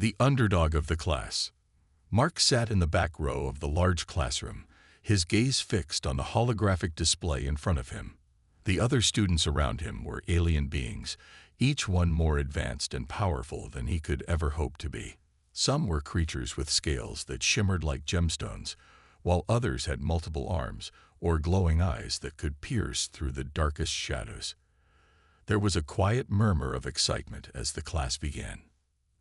The underdog of the class. Mark sat in the back row of the large classroom, his gaze fixed on the holographic display in front of him. The other students around him were alien beings, each one more advanced and powerful than he could ever hope to be. Some were creatures with scales that shimmered like gemstones, while others had multiple arms or glowing eyes that could pierce through the darkest shadows. There was a quiet murmur of excitement as the class began.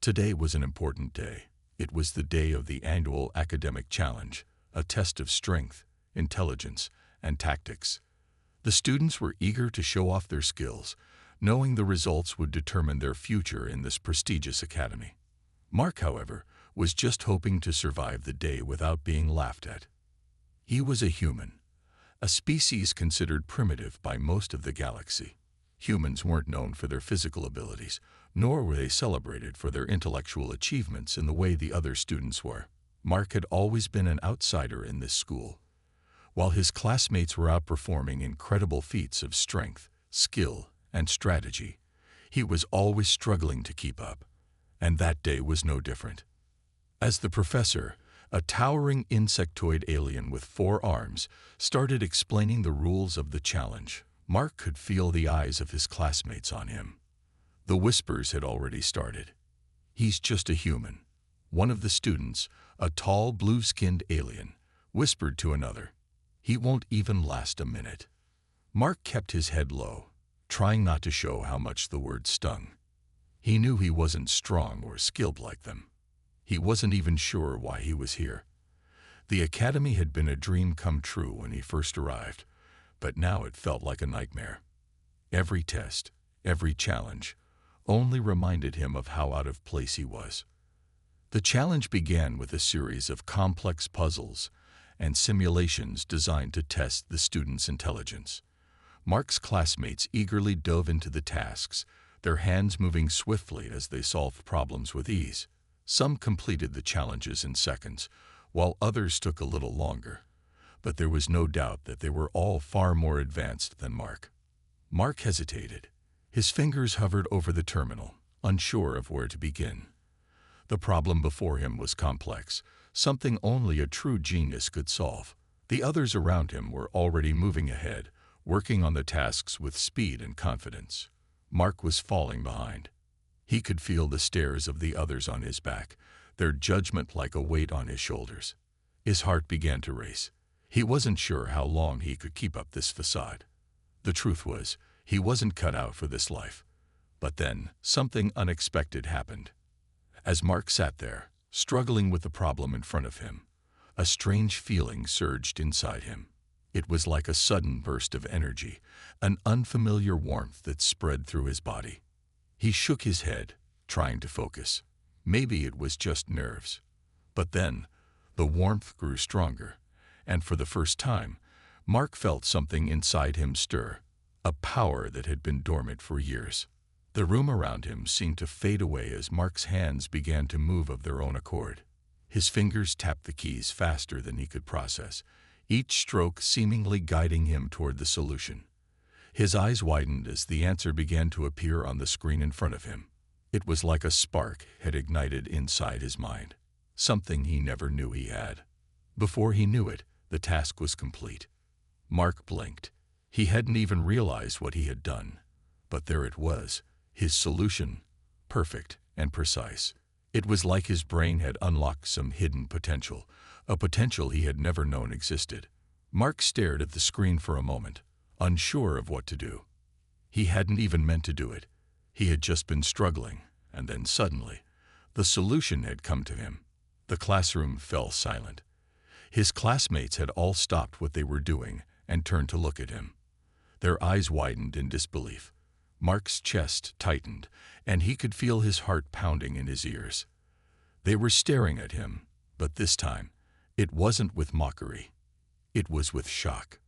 Today was an important day. It was the day of the annual academic challenge, a test of strength, intelligence, and tactics. The students were eager to show off their skills, knowing the results would determine their future in this prestigious academy. Mark, however, was just hoping to survive the day without being laughed at. He was a human, a species considered primitive by most of the galaxy. Humans weren't known for their physical abilities, nor were they celebrated for their intellectual achievements in the way the other students were. Mark had always been an outsider in this school. While his classmates were outperforming incredible feats of strength, skill, and strategy, he was always struggling to keep up, and that day was no different. As the professor, a towering insectoid alien with 4 arms, started explaining the rules of the challenge, Mark could feel the eyes of his classmates on him. The whispers had already started. "He's just a human." One of the students, a tall, blue-skinned alien, whispered to another, "He won't even last a minute." Mark kept his head low, trying not to show how much the words stung. He knew he wasn't strong or skilled like them. He wasn't even sure why he was here. The academy had been a dream come true when he first arrived, but now it felt like a nightmare. Every test, every challenge, only reminded him of how out of place he was. The challenge began with a series of complex puzzles and simulations designed to test the students' intelligence. Mark's classmates eagerly dove into the tasks, their hands moving swiftly as they solved problems with ease. Some completed the challenges in seconds, while others took a little longer. But there was no doubt that they were all far more advanced than Mark. Mark hesitated. His fingers hovered over the terminal, unsure of where to begin. The problem before him was complex, something only a true genius could solve. The others around him were already moving ahead, working on the tasks with speed and confidence. Mark was falling behind. He could feel the stares of the others on his back, their judgment like a weight on his shoulders. His heart began to race. He wasn't sure how long he could keep up this facade. The truth was, he wasn't cut out for this life. But then, something unexpected happened. As Mark sat there, struggling with the problem in front of him, a strange feeling surged inside him. It was like a sudden burst of energy, an unfamiliar warmth that spread through his body. He shook his head, trying to focus. Maybe it was just nerves. But then, the warmth grew stronger, and for the first time, Mark felt something inside him stir, a power that had been dormant for years. The room around him seemed to fade away as Mark's hands began to move of their own accord. His fingers tapped the keys faster than he could process, each stroke seemingly guiding him toward the solution. His eyes widened as the answer began to appear on the screen in front of him. It was like a spark had ignited inside his mind, something he never knew he had. Before he knew it, the task was complete. Mark blinked. He hadn't even realized what he had done. But there it was, his solution, perfect and precise. It was like his brain had unlocked some hidden potential, a potential he had never known existed. Mark stared at the screen for a moment, unsure of what to do. He hadn't even meant to do it. He had just been struggling, and then suddenly, the solution had come to him. The classroom fell silent. His classmates had all stopped what they were doing and turned to look at him. Their eyes widened in disbelief. Mark's chest tightened, and he could feel his heart pounding in his ears. They were staring at him, but this time, it wasn't with mockery. It was with shock.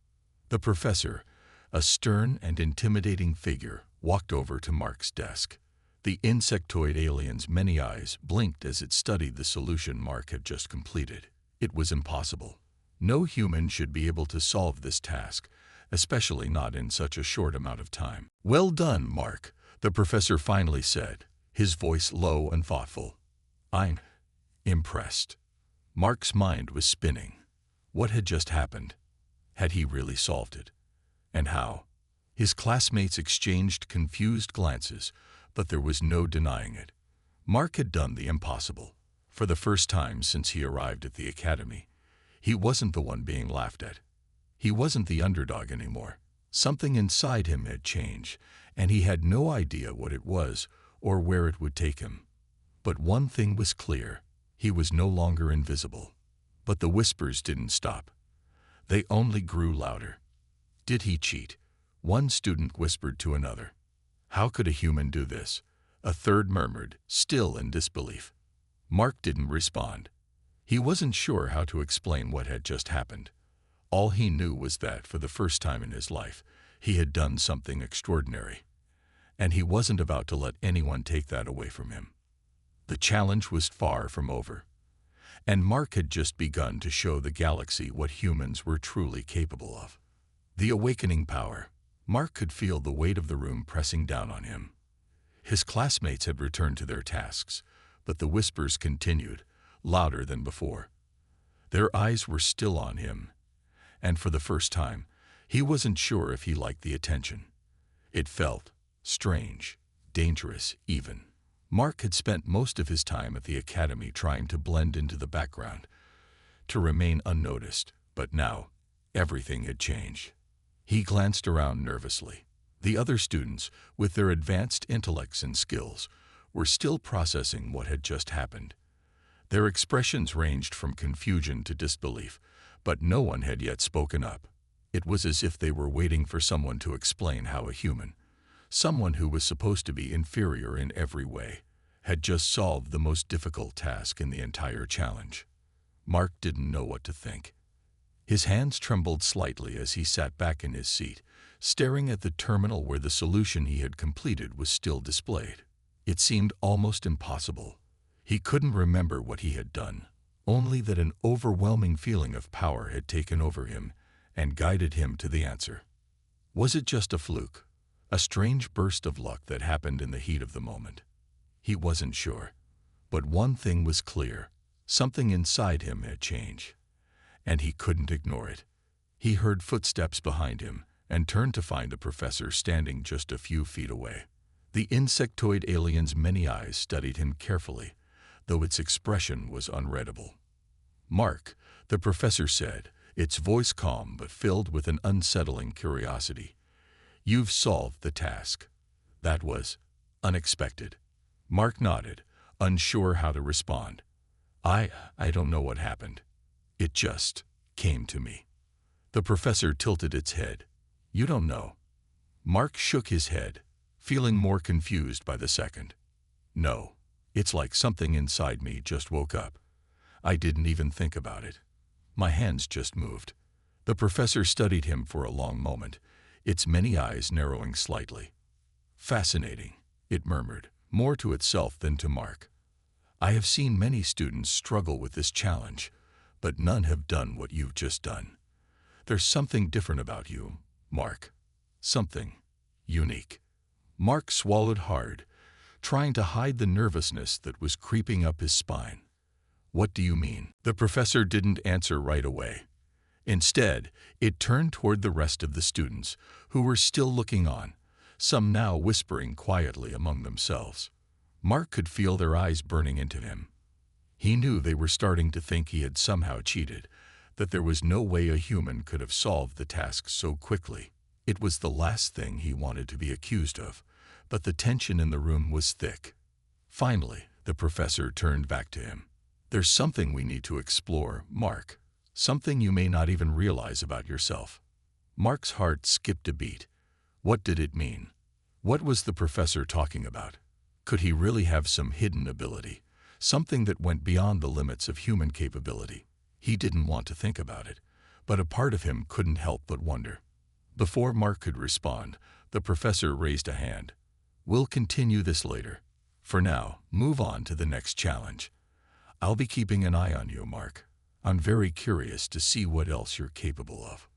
The professor, a stern and intimidating figure, walked over to Mark's desk. The insectoid alien's many eyes blinked as it studied the solution Mark had just completed. It was impossible. No human should be able to solve this task, especially not in such a short amount of time. "Well done, Mark," the professor finally said, his voice low and thoughtful. I'm impressed. Mark's mind was spinning. What had just happened? Had he really solved it? And how? His classmates exchanged confused glances, but there was no denying it. Mark had done the impossible. For the first time since he arrived at the academy, he wasn't the one being laughed at. He wasn't the underdog anymore. Something inside him had changed, and he had no idea what it was or where it would take him. But one thing was clear. He was no longer invisible. But the whispers didn't stop. They only grew louder. Did he cheat? One student whispered to another. How could a human do this? A third murmured, still in disbelief. Mark didn't respond. He wasn't sure how to explain what had just happened. All he knew was that, for the first time in his life, he had done something extraordinary. And he wasn't about to let anyone take that away from him. The challenge was far from over. And Mark had just begun to show the galaxy what humans were truly capable of. The awakening power. Mark could feel the weight of the room pressing down on him. His classmates had returned to their tasks, but the whispers continued, louder than before. Their eyes were still on him, and for the first time, he wasn't sure if he liked the attention. It felt strange, dangerous even. Mark had spent most of his time at the academy trying to blend into the background, to remain unnoticed, but now everything had changed. He glanced around nervously. The other students, with their advanced intellects and skills, were still processing what had just happened. Their expressions ranged from confusion to disbelief, but no one had yet spoken up. It was as if they were waiting for someone to explain how a human, someone who was supposed to be inferior in every way, had just solved the most difficult task in the entire challenge. Mark didn't know what to think. His hands trembled slightly as he sat back in his seat, staring at the terminal where the solution he had completed was still displayed. It seemed almost impossible. He couldn't remember what he had done, only that an overwhelming feeling of power had taken over him and guided him to the answer. Was it just a fluke, a strange burst of luck that happened in the heat of the moment? He wasn't sure. But one thing was clear. Something inside him had changed, and he couldn't ignore it. He heard footsteps behind him and turned to find the professor standing just a few feet away. The insectoid alien's many eyes studied him carefully, though its expression was unreadable. "Mark," the professor said, its voice calm but filled with an unsettling curiosity. "You've solved the task." That was unexpected. Mark nodded, unsure how to respond. I don't know what happened. It just came to me." The professor tilted its head. "You don't know?" Mark shook his head, feeling more confused by the second. "No, it's like something inside me just woke up. I didn't even think about it. My hands just moved." The professor studied him for a long moment, its many eyes narrowing slightly. "Fascinating," it murmured, more to itself than to Mark. "I have seen many students struggle with this challenge, but none have done what you've just done. There's something different about you, Mark. Something unique." Mark swallowed hard, trying to hide the nervousness that was creeping up his spine. "What do you mean?" The professor didn't answer right away. Instead, it turned toward the rest of the students, who were still looking on, some now whispering quietly among themselves. Mark could feel their eyes burning into him. He knew they were starting to think he had somehow cheated, that there was no way a human could have solved the task so quickly. It was the last thing he wanted to be accused of, but the tension in the room was thick. Finally, the professor turned back to him. "There's something we need to explore, Mark. Something you may not even realize about yourself." Mark's heart skipped a beat. What did it mean? What was the professor talking about? Could he really have some hidden ability, something that went beyond the limits of human capability? He didn't want to think about it, but a part of him couldn't help but wonder. Before Mark could respond, the professor raised a hand. "We'll continue this later. For now, move on to the next challenge. I'll be keeping an eye on you, Mark. I'm very curious to see what else you're capable of."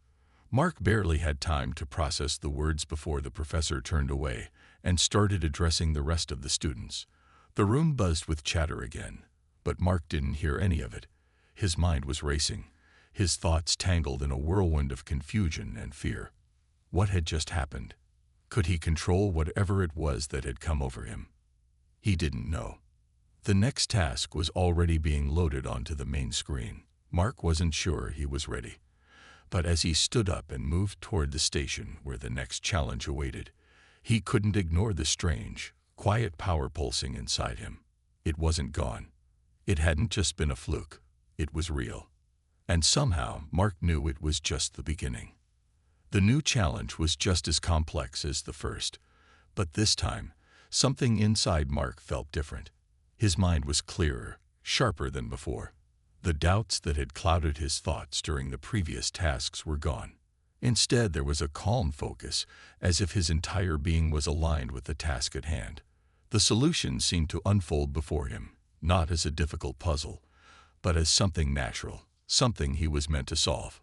Mark barely had time to process the words before the professor turned away and started addressing the rest of the students. The room buzzed with chatter again. But Mark didn't hear any of it. His mind was racing, his thoughts tangled in a whirlwind of confusion and fear. What had just happened? Could he control whatever it was that had come over him? He didn't know. The next task was already being loaded onto the main screen. Mark wasn't sure he was ready. But as he stood up and moved toward the station where the next challenge awaited, he couldn't ignore the strange, quiet power pulsing inside him. It wasn't gone. It hadn't just been a fluke. It was real. And somehow, Mark knew it was just the beginning. The new challenge was just as complex as the first, but this time, something inside Mark felt different. His mind was clearer, sharper than before. The doubts that had clouded his thoughts during the previous tasks were gone. Instead, there was a calm focus, as if his entire being was aligned with the task at hand. The solution seemed to unfold before him, not as a difficult puzzle, but as something natural, something he was meant to solve.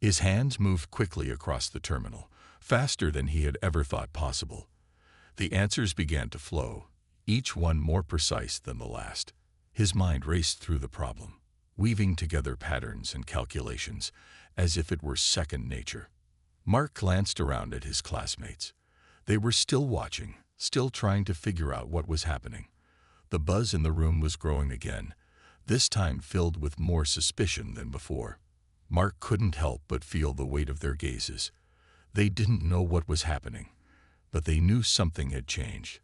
His hands moved quickly across the terminal, faster than he had ever thought possible. The answers began to flow, each one more precise than the last. His mind raced through the problem, weaving together patterns and calculations as if it were second nature. Mark glanced around at his classmates. They were still watching, still trying to figure out what was happening. The buzz in the room was growing again, this time filled with more suspicion than before. Mark couldn't help but feel the weight of their gazes. They didn't know what was happening, but they knew something had changed.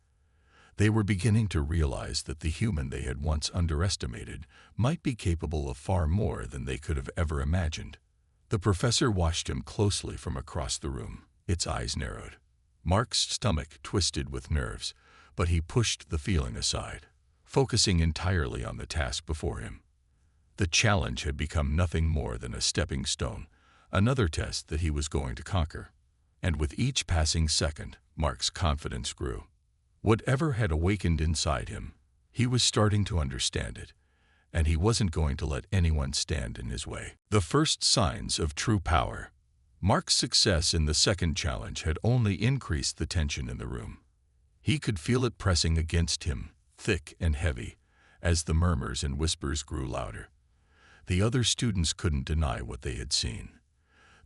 They were beginning to realize that the human they had once underestimated might be capable of far more than they could have ever imagined. The professor watched him closely from across the room, its eyes narrowed. Mark's stomach twisted with nerves, but he pushed the feeling aside, focusing entirely on the task before him. The challenge had become nothing more than a stepping stone, another test that he was going to conquer. And with each passing second, Mark's confidence grew. Whatever had awakened inside him, he was starting to understand it, and he wasn't going to let anyone stand in his way. The first signs of true power. Mark's success in the second challenge had only increased the tension in the room. He could feel it pressing against him, thick and heavy, as the murmurs and whispers grew louder. The other students couldn't deny what they had seen.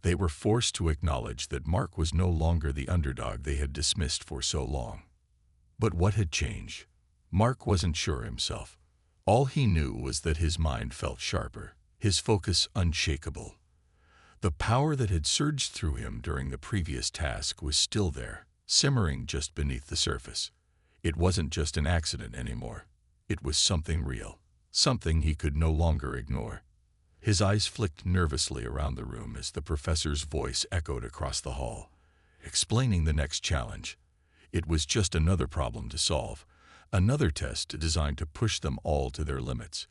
They were forced to acknowledge that Mark was no longer the underdog they had dismissed for so long. But what had changed? Mark wasn't sure himself. All he knew was that his mind felt sharper, his focus unshakable. The power that had surged through him during the previous task was still there, simmering just beneath the surface. It wasn't just an accident anymore. It was something real, something he could no longer ignore. His eyes flicked nervously around the room as the professor's voice echoed across the hall, explaining the next challenge. It was just another problem to solve, another test designed to push them all to their limits.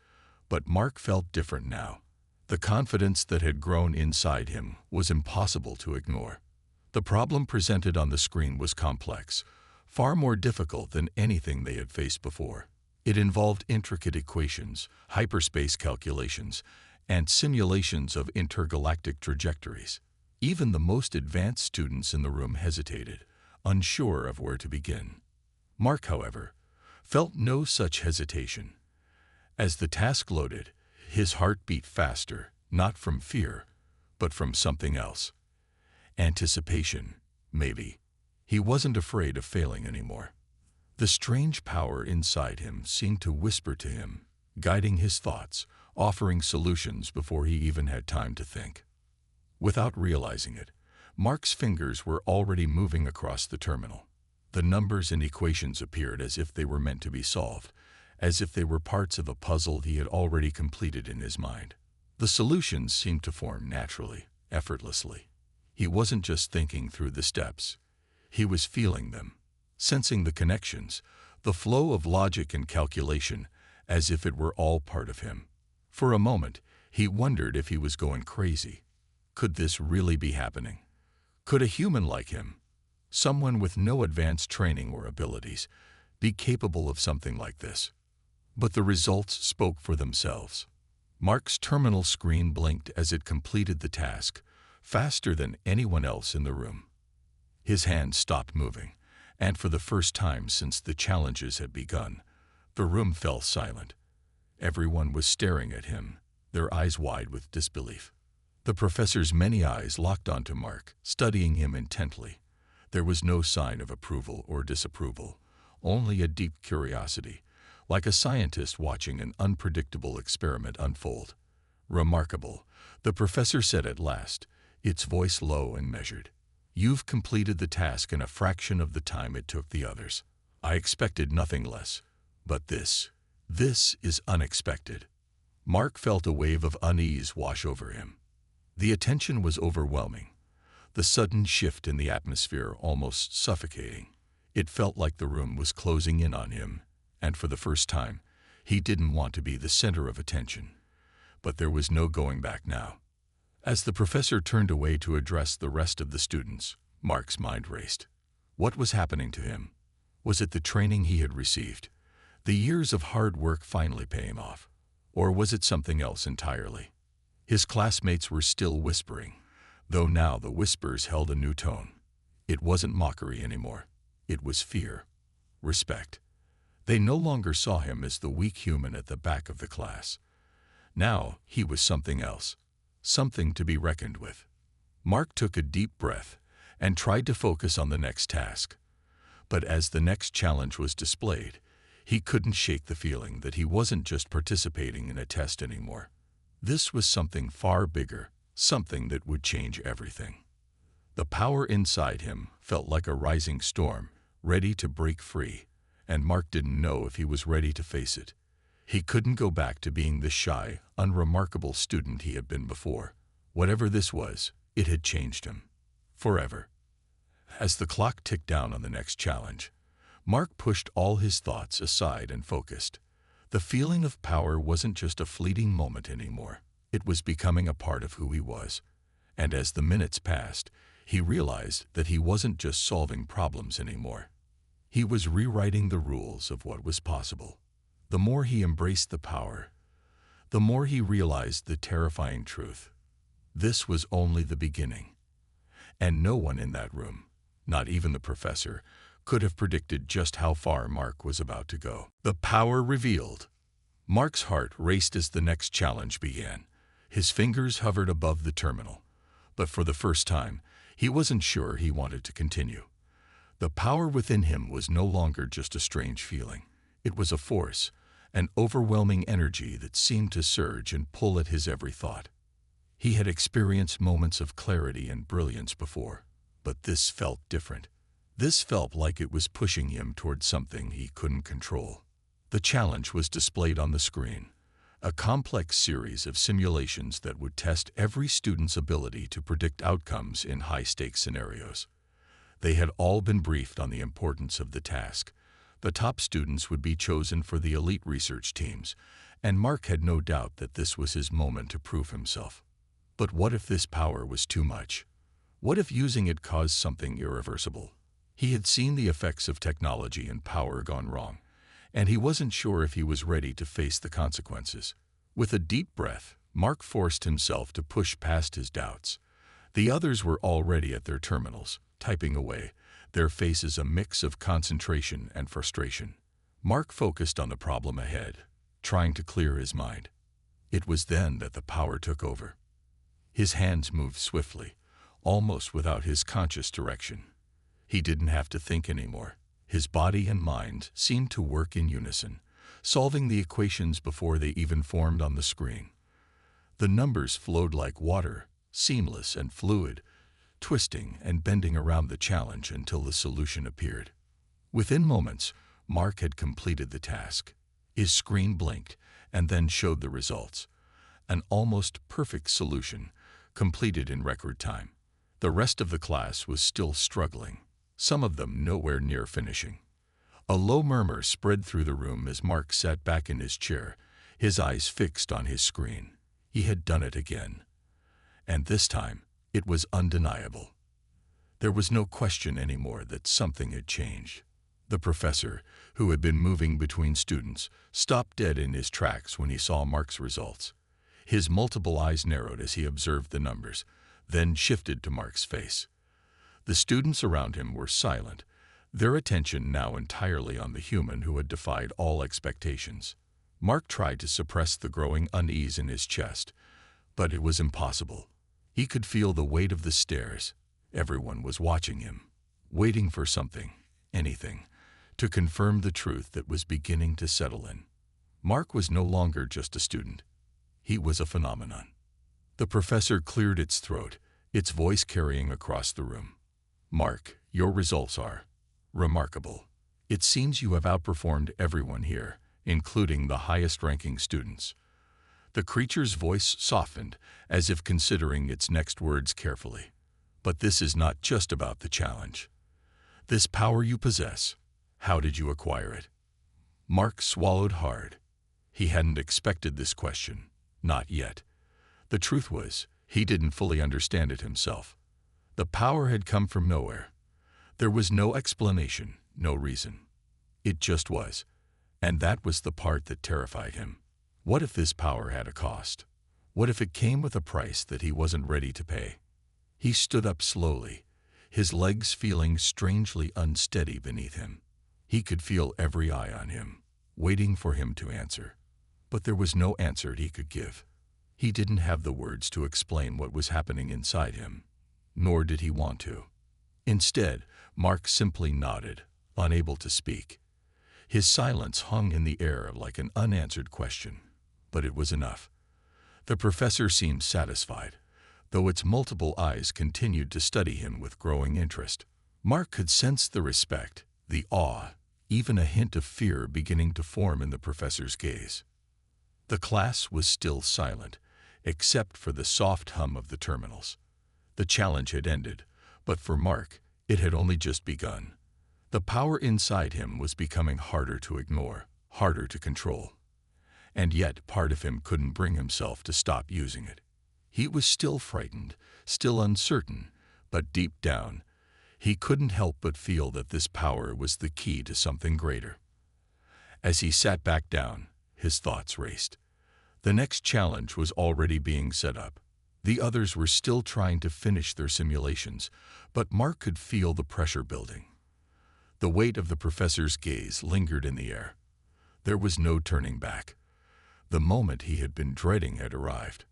But Mark felt different now. The confidence that had grown inside him was impossible to ignore. The problem presented on the screen was complex, far more difficult than anything they had faced before. It involved intricate equations, hyperspace calculations, and simulations of intergalactic trajectories. Even the most advanced students in the room hesitated, unsure of where to begin. Mark, however, felt no such hesitation. As the task loaded, his heart beat faster, not from fear, but from something else. Anticipation, maybe. He wasn't afraid of failing anymore. The strange power inside him seemed to whisper to him, guiding his thoughts, offering solutions before he even had time to think. Without realizing it, Mark's fingers were already moving across the terminal. The numbers and equations appeared as if they were meant to be solved, as if they were parts of a puzzle he had already completed in his mind. The solutions seemed to form naturally, effortlessly. He wasn't just thinking through the steps. He was feeling them, sensing the connections, the flow of logic and calculation, as if it were all part of him. For a moment, he wondered if he was going crazy. Could this really be happening? Could a human like him, someone with no advanced training or abilities, be capable of something like this? But the results spoke for themselves. Mark's terminal screen blinked as it completed the task, faster than anyone else in the room. His hands stopped moving, and for the first time since the challenges had begun, the room fell silent. Everyone was staring at him, their eyes wide with disbelief. The professor's many eyes locked onto Mark, studying him intently. There was no sign of approval or disapproval, only a deep curiosity, like a scientist watching an unpredictable experiment unfold. "Remarkable," the professor said at last, its voice low and measured. "You've completed the task in a fraction of the time it took the others. I expected nothing less. But this is unexpected." Mark felt a wave of unease wash over him. The attention was overwhelming, the sudden shift in the atmosphere almost suffocating. It felt like the room was closing in on him, and for the first time, he didn't want to be the center of attention. But there was no going back now. As the professor turned away to address the rest of the students, Mark's mind raced. What was happening to him? Was it the training he had received? The years of hard work finally paying off? Or was it something else entirely? His classmates were still whispering, though now the whispers held a new tone. It wasn't mockery anymore. It was fear, respect. They no longer saw him as the weak human at the back of the class. Now he was something else, something to be reckoned with. Mark took a deep breath and tried to focus on the next task. But as the next challenge was displayed, he couldn't shake the feeling that he wasn't just participating in a test anymore. This was something far bigger, something that would change everything. The power inside him felt like a rising storm, ready to break free, and Mark didn't know if he was ready to face it. He couldn't go back to being the shy, unremarkable student he had been before. Whatever this was, it had changed him. Forever. As the clock ticked down on the next challenge, Mark pushed all his thoughts aside and focused. The feeling of power wasn't just a fleeting moment anymore. It was becoming a part of who he was. And as the minutes passed, he realized that he wasn't just solving problems anymore. He was rewriting the rules of what was possible. The more he embraced the power, the more he realized the terrifying truth. This was only the beginning. And no one in that room, not even the professor, could have predicted just how far Mark was about to go. The power revealed. Mark's heart raced as the next challenge began. His fingers hovered above the terminal. But for the first time, he wasn't sure he wanted to continue. The power within him was no longer just a strange feeling. It was a force, an overwhelming energy that seemed to surge and pull at his every thought. He had experienced moments of clarity and brilliance before, but this felt different. This felt like it was pushing him towards something he couldn't control. The challenge was displayed on the screen, a complex series of simulations that would test every student's ability to predict outcomes in high-stakes scenarios. They had all been briefed on the importance of the task. The top students would be chosen for the elite research teams, and Mark had no doubt that this was his moment to prove himself. But what if this power was too much? What if using it caused something irreversible? He had seen the effects of technology and power gone wrong, and he wasn't sure if he was ready to face the consequences. With a deep breath, Mark forced himself to push past his doubts. The others were already at their terminals, typing away, their faces a mix of concentration and frustration. Mark focused on the problem ahead, trying to clear his mind. It was then that the power took over. His hands moved swiftly, almost without his conscious direction. He didn't have to think anymore. His body and mind seemed to work in unison, solving the equations before they even formed on the screen. The numbers flowed like water, seamless and fluid, twisting and bending around the challenge until the solution appeared. Within moments, Mark had completed the task. His screen blinked and then showed the results. An almost perfect solution, completed in record time. The rest of the class was still struggling, some of them nowhere near finishing. A low murmur spread through the room as Mark sat back in his chair, his eyes fixed on his screen. He had done it again. And this time, it was undeniable. There was no question anymore that something had changed. The professor, who had been moving between students, stopped dead in his tracks when he saw Mark's results. His multiple eyes narrowed as he observed the numbers, then shifted to Mark's face. The students around him were silent, their attention now entirely on the human who had defied all expectations. Mark tried to suppress the growing unease in his chest, but it was impossible. He could feel the weight of the stairs. Everyone was watching him, waiting for something, anything, to confirm the truth that was beginning to settle in. Mark was no longer just a student. He was a phenomenon. The professor cleared its throat, its voice carrying across the room. "Mark, your results are remarkable. It seems you have outperformed everyone here, including the highest-ranking students." The creature's voice softened, as if considering its next words carefully. "But this is not just about the challenge. This power you possess, how did you acquire it?" Mark swallowed hard. He hadn't expected this question. Not yet. The truth was, he didn't fully understand it himself. The power had come from nowhere. There was no explanation, no reason. It just was. And that was the part that terrified him. What if this power had a cost? What if it came with a price that he wasn't ready to pay? He stood up slowly, his legs feeling strangely unsteady beneath him. He could feel every eye on him, waiting for him to answer. But there was no answer he could give. He didn't have the words to explain what was happening inside him, nor did he want to. Instead, Mark simply nodded, unable to speak. His silence hung in the air like an unanswered question, but it was enough. The professor seemed satisfied, though its multiple eyes continued to study him with growing interest. Mark could sense the respect, the awe, even a hint of fear beginning to form in the professor's gaze. The class was still silent, except for the soft hum of the terminals. The challenge had ended, but for Mark, it had only just begun. The power inside him was becoming harder to ignore, harder to control. And yet part of him couldn't bring himself to stop using it. He was still frightened, still uncertain, but deep down, he couldn't help but feel that this power was the key to something greater. As he sat back down, his thoughts raced. The next challenge was already being set up. The others were still trying to finish their simulations, but Mark could feel the pressure building. The weight of the professor's gaze lingered in the air. There was no turning back. The moment he had been dreading had arrived.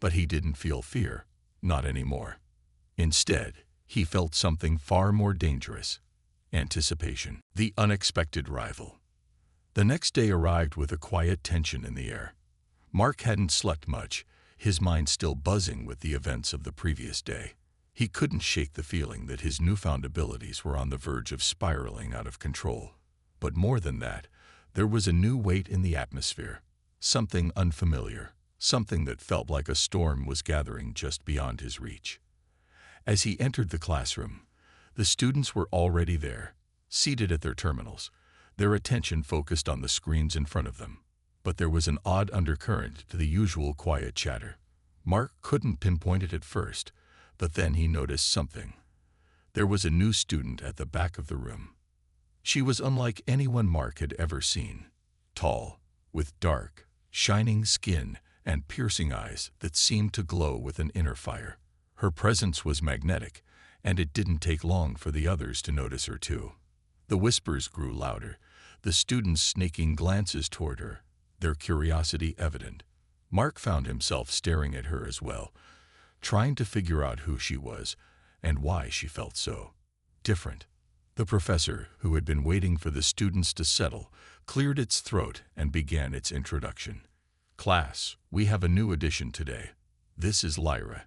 But he didn't feel fear, not anymore. Instead, he felt something far more dangerous: anticipation, the unexpected rival. The next day arrived with a quiet tension in the air. Mark hadn't slept much, his mind still buzzing with the events of the previous day. He couldn't shake the feeling that his newfound abilities were on the verge of spiraling out of control. But more than that, there was a new weight in the atmosphere, something unfamiliar, something that felt like a storm was gathering just beyond his reach. As he entered the classroom, the students were already there, seated at their terminals, their attention focused on the screens in front of them. But there was an odd undercurrent to the usual quiet chatter. Mark couldn't pinpoint it at first, but then he noticed something. There was a new student at the back of the room. She was unlike anyone Mark had ever seen. Tall, with dark, shining skin and piercing eyes that seemed to glow with an inner fire. Her presence was magnetic, and it didn't take long for the others to notice her too. The whispers grew louder, the students snaking glances toward her, their curiosity evident. Mark found himself staring at her as well, trying to figure out who she was and why she felt so different. The professor, who had been waiting for the students to settle, cleared its throat and began its introduction. "Class, we have a new addition today. This is Lyra,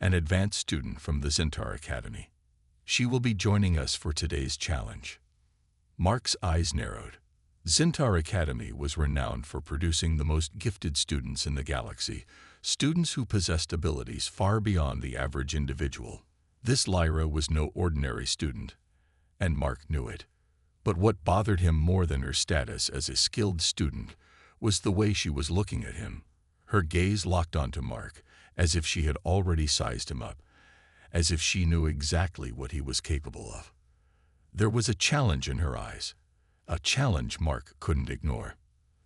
an advanced student from the Zintar Academy. She will be joining us for today's challenge." Mark's eyes narrowed. Zintar Academy was renowned for producing the most gifted students in the galaxy, students who possessed abilities far beyond the average individual. This Lyra was no ordinary student, and Mark knew it. But what bothered him more than her status as a skilled student was the way she was looking at him. Her gaze locked onto Mark, as if she had already sized him up, as if she knew exactly what he was capable of. There was a challenge in her eyes, a challenge Mark couldn't ignore.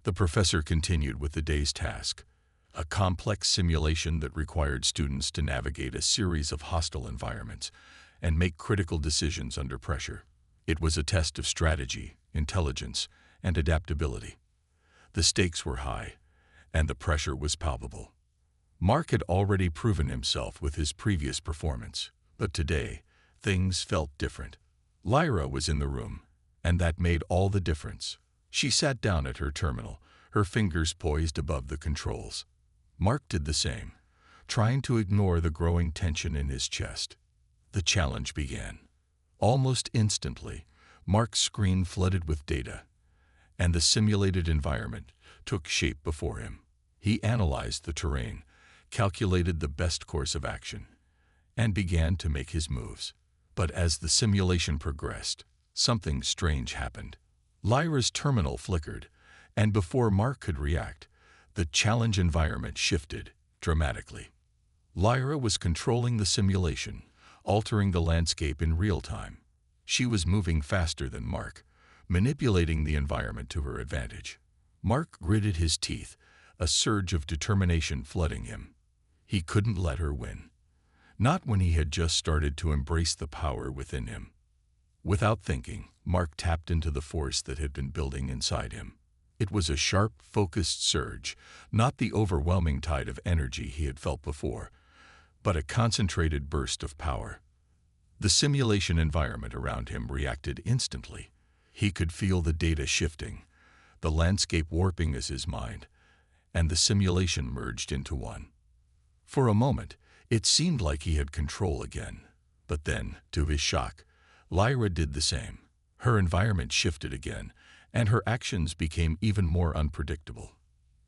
The professor continued with the day's task, a complex simulation that required students to navigate a series of hostile environments and make critical decisions under pressure. It was a test of strategy, intelligence, and adaptability. The stakes were high, and the pressure was palpable. Mark had already proven himself with his previous performance, but today, things felt different. Lyra was in the room, and that made all the difference. She sat down at her terminal, her fingers poised above the controls. Mark did the same, trying to ignore the growing tension in his chest. The challenge began. Almost instantly, Mark's screen flooded with data, and the simulated environment took shape before him. He analyzed the terrain, calculated the best course of action, and began to make his moves. But as the simulation progressed, something strange happened. Lyra's terminal flickered, and before Mark could react, the challenge environment shifted dramatically. Lyra was controlling the simulation, altering the landscape in real time. She was moving faster than Mark, manipulating the environment to her advantage. Mark gritted his teeth, a surge of determination flooding him. He couldn't let her win. Not when he had just started to embrace the power within him. Without thinking, Mark tapped into the force that had been building inside him. It was a sharp, focused surge, not the overwhelming tide of energy he had felt before, but a concentrated burst of power. The simulation environment around him reacted instantly. He could feel the data shifting, the landscape warping as his mind, and the simulation merged into one. For a moment, it seemed like he had control again. But then, to his shock, Lyra did the same. Her environment shifted again, and her actions became even more unpredictable.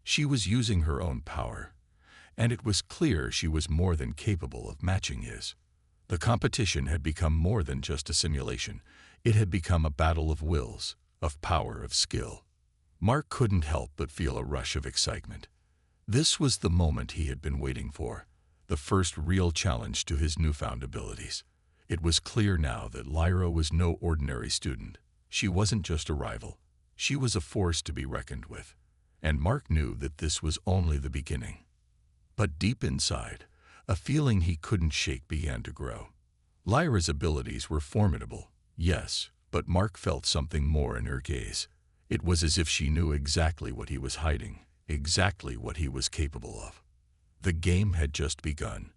She was using her own power, and it was clear she was more than capable of matching his. The competition had become more than just a simulation. It had become a battle of wills, of power, of skill. Mark couldn't help but feel a rush of excitement. This was the moment he had been waiting for, the first real challenge to his newfound abilities. It was clear now that Lyra was no ordinary student. She wasn't just a rival. She was a force to be reckoned with. And Mark knew that this was only the beginning. But deep inside, a feeling he couldn't shake began to grow. Lyra's abilities were formidable, yes, but Mark felt something more in her gaze. It was as if she knew exactly what he was hiding, exactly what he was capable of. The game had just begun,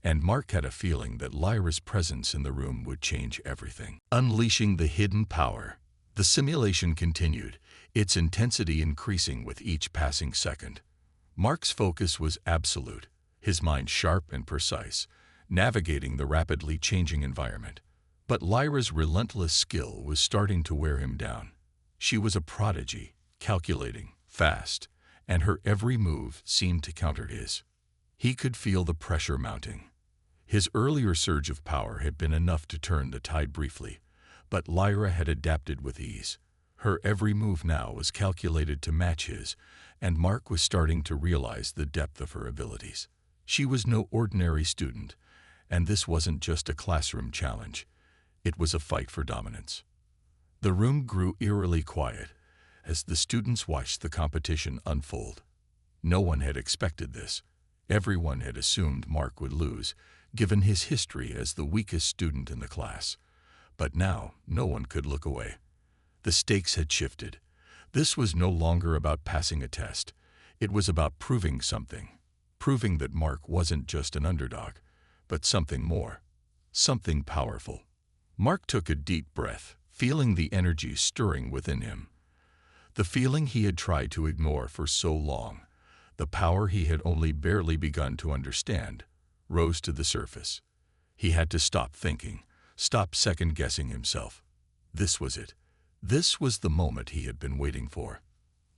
and Mark had a feeling that Lyra's presence in the room would change everything. Unleashing the hidden power, the simulation continued, its intensity increasing with each passing second. Mark's focus was absolute, his mind sharp and precise, navigating the rapidly changing environment. But Lyra's relentless skill was starting to wear him down. She was a prodigy, calculating, fast, and her every move seemed to counter his. He could feel the pressure mounting. His earlier surge of power had been enough to turn the tide briefly, but Lyra had adapted with ease. Her every move now was calculated to match his, and Mark was starting to realize the depth of her abilities. She was no ordinary student, and this wasn't just a classroom challenge. It was a fight for dominance. The room grew eerily quiet as the students watched the competition unfold. No one had expected this. Everyone had assumed Mark would lose, given his history as the weakest student in the class. But now, no one could look away. The stakes had shifted. This was no longer about passing a test. It was about proving something. Proving that Mark wasn't just an underdog, but something more. Something powerful. Mark took a deep breath, feeling the energy stirring within him. The feeling he had tried to ignore for so long, the power he had only barely begun to understand, rose to the surface. He had to stop thinking, stop second-guessing himself. This was it. This was the moment he had been waiting for.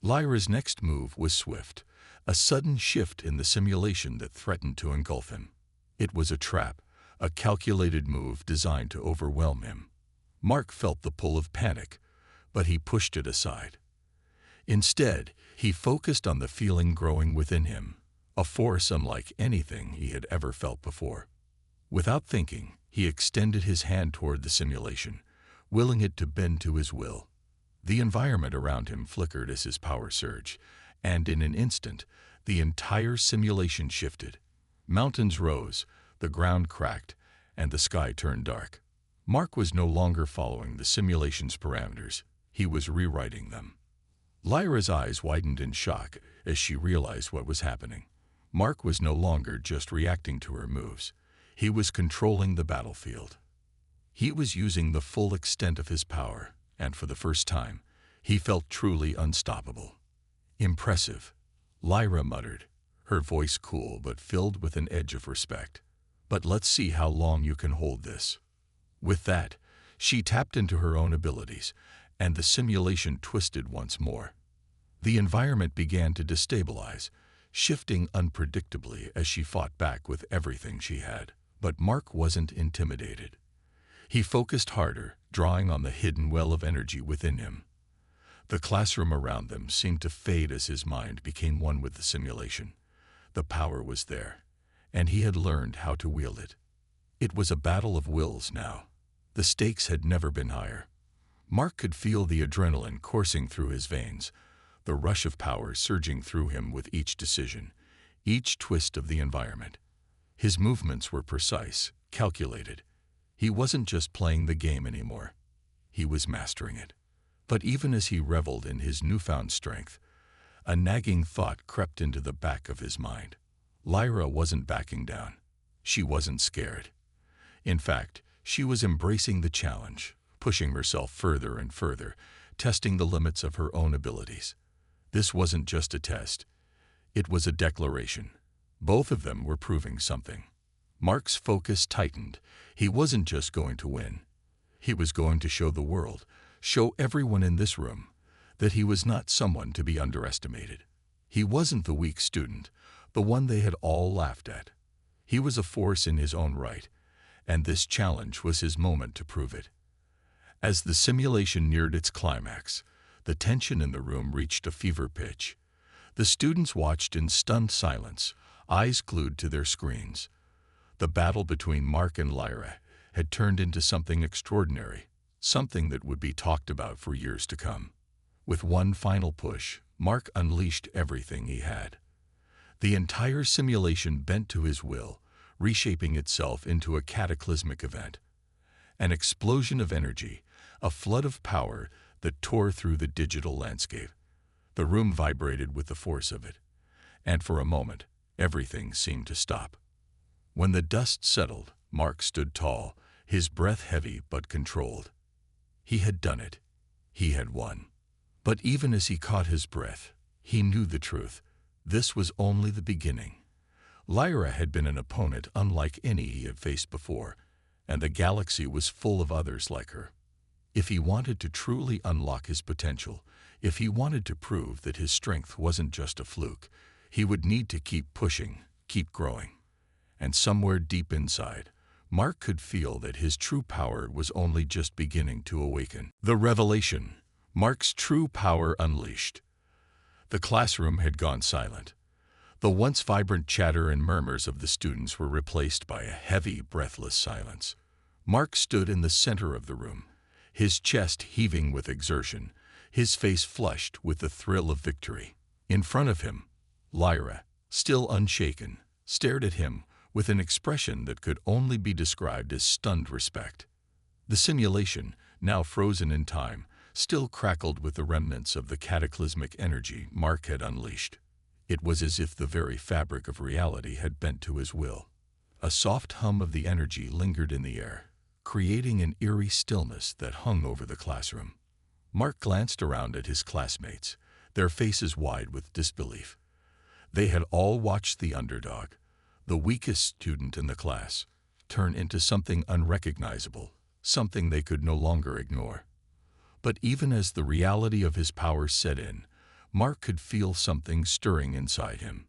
Lyra's next move was swift, a sudden shift in the simulation that threatened to engulf him. It was a trap, a calculated move designed to overwhelm him. Mark felt the pull of panic, but he pushed it aside. Instead, he focused on the feeling growing within him, a force unlike anything he had ever felt before. Without thinking, he extended his hand toward the simulation, willing it to bend to his will. The environment around him flickered as his power surged, and in an instant, the entire simulation shifted. Mountains rose, the ground cracked, and the sky turned dark. Mark was no longer following the simulation's parameters. He was rewriting them. Lyra's eyes widened in shock as she realized what was happening. Mark was no longer just reacting to her moves. He was controlling the battlefield. He was using the full extent of his power, and for the first time, he felt truly unstoppable. "Impressive," Lyra muttered, her voice cool but filled with an edge of respect. "But let's see how long you can hold this." With that, she tapped into her own abilities, and the simulation twisted once more. The environment began to destabilize, shifting unpredictably as she fought back with everything she had. But Mark wasn't intimidated. He focused harder, drawing on the hidden well of energy within him. The classroom around them seemed to fade as his mind became one with the simulation. The power was there, and he had learned how to wield it. It was a battle of wills now. The stakes had never been higher. Mark could feel the adrenaline coursing through his veins, the rush of power surging through him with each decision, each twist of the environment. His movements were precise, calculated. He wasn't just playing the game anymore. He was mastering it. But even as he reveled in his newfound strength, a nagging thought crept into the back of his mind. Lyra wasn't backing down. She wasn't scared. In fact, she was embracing the challenge, pushing herself further and further, testing the limits of her own abilities. This wasn't just a test. It was a declaration. Both of them were proving something. Mark's focus tightened. He wasn't just going to win. He was going to show the world, show everyone in this room, that he was not someone to be underestimated. He wasn't the weak student, the one they had all laughed at. He was a force in his own right, and this challenge was his moment to prove it. As the simulation neared its climax, the tension in the room reached a fever pitch. The students watched in stunned silence, eyes glued to their screens. The battle between Mark and Lyra had turned into something extraordinary, something that would be talked about for years to come. With one final push, Mark unleashed everything he had. The entire simulation bent to his will, reshaping itself into a cataclysmic event. An explosion of energy, a flood of power that tore through the digital landscape. The room vibrated with the force of it, and for a moment, everything seemed to stop. When the dust settled, Mark stood tall, his breath heavy but controlled. He had done it. He had won. But even as he caught his breath, he knew the truth. This was only the beginning. Lyra had been an opponent unlike any he had faced before, and the galaxy was full of others like her. If he wanted to truly unlock his potential, if he wanted to prove that his strength wasn't just a fluke, he would need to keep pushing, keep growing. And somewhere deep inside, Mark could feel that his true power was only just beginning to awaken. The revelation, Mark's true power unleashed. The classroom had gone silent. The once vibrant chatter and murmurs of the students were replaced by a heavy, breathless silence. Mark stood in the center of the room, his chest heaving with exertion, his face flushed with the thrill of victory. In front of him, Lyra, still unshaken, stared at him with an expression that could only be described as stunned respect. The simulation, now frozen in time, still crackled with the remnants of the cataclysmic energy Mark had unleashed. It was as if the very fabric of reality had bent to his will. A soft hum of the energy lingered in the air, creating an eerie stillness that hung over the classroom. Mark glanced around at his classmates, their faces wide with disbelief. They had all watched the underdog, the weakest student in the class, turn into something unrecognizable, something they could no longer ignore. But even as the reality of his power set in, Mark could feel something stirring inside him.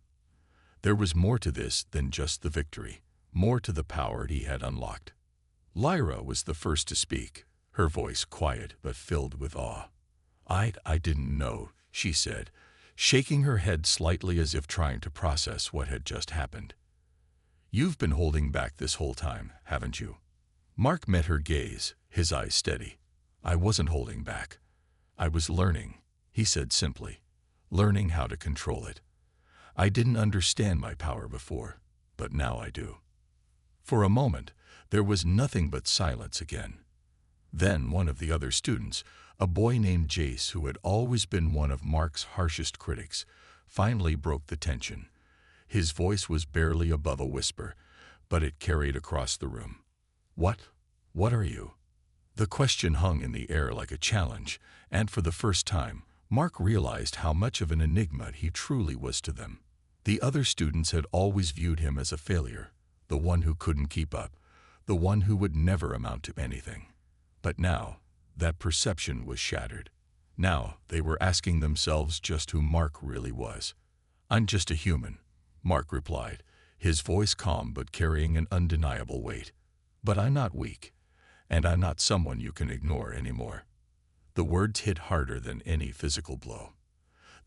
There was more to this than just the victory, more to the power he had unlocked. Lyra was the first to speak, her voice quiet but filled with awe. I didn't know," she said, shaking her head slightly as if trying to process what had just happened. "You've been holding back this whole time, haven't you?" Mark met her gaze, his eyes steady. "I wasn't holding back. I was learning," he said simply, "learning how to control it. I didn't understand my power before, but now I do." For a moment, there was nothing but silence again. Then one of the other students, A boy named Jace, who had always been one of Mark's harshest critics, finally broke the tension. His voice was barely above a whisper, but it carried across the room. What? What are you? The question hung in the air like a challenge, and for the first time, Mark realized how much of an enigma he truly was to them. The other students had always viewed him as a failure, the one who couldn't keep up, the one who would never amount to anything. But now, that perception was shattered. Now, they were asking themselves just who Mark really was. "I'm just a human," Mark replied, his voice calm but carrying an undeniable weight. "But I'm not weak, and I'm not someone you can ignore anymore." The words hit harder than any physical blow.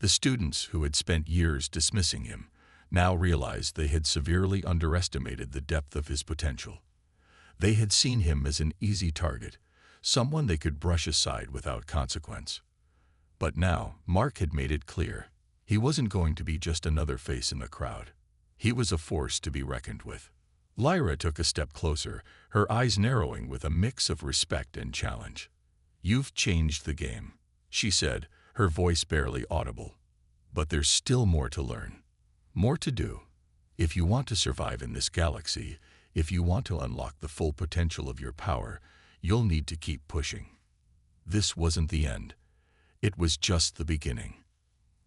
The students, who had spent years dismissing him, now realized they had severely underestimated the depth of his potential. They had seen him as an easy target, someone they could brush aside without consequence. But now, Mark had made it clear. He wasn't going to be just another face in the crowd. He was a force to be reckoned with. Lyra took a step closer, her eyes narrowing with a mix of respect and challenge. "You've changed the game," she said, her voice barely audible. "But there's still more to learn. More to do. If you want to survive in this galaxy, if you want to unlock the full potential of your power, you'll need to keep pushing." This wasn't the end. It was just the beginning.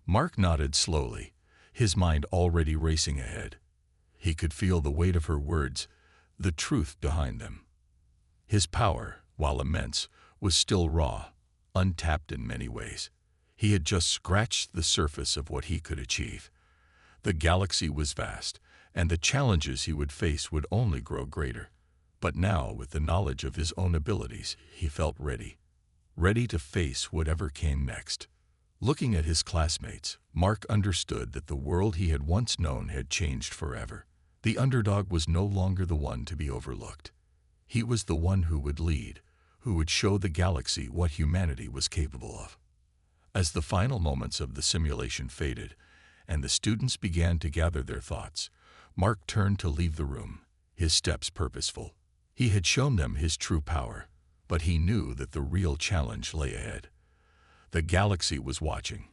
Mark nodded slowly, his mind already racing ahead. He could feel the weight of her words, the truth behind them. His power, while immense, was still raw, untapped in many ways. He had just scratched the surface of what he could achieve. The galaxy was vast, and the challenges he would face would only grow greater. But now, with the knowledge of his own abilities, he felt ready. Ready to face whatever came next. Looking at his classmates, Mark understood that the world he had once known had changed forever. The underdog was no longer the one to be overlooked. He was the one who would lead, who would show the galaxy what humanity was capable of. As the final moments of the simulation faded, and the students began to gather their thoughts, Mark turned to leave the room, his steps purposeful. He had shown them his true power, but he knew that the real challenge lay ahead. The galaxy was watching,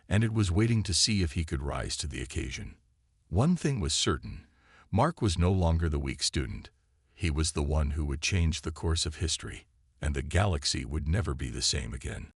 and it was waiting to see if he could rise to the occasion. One thing was certain: Mark was no longer the weak student. He was the one who would change the course of history, and the galaxy would never be the same again.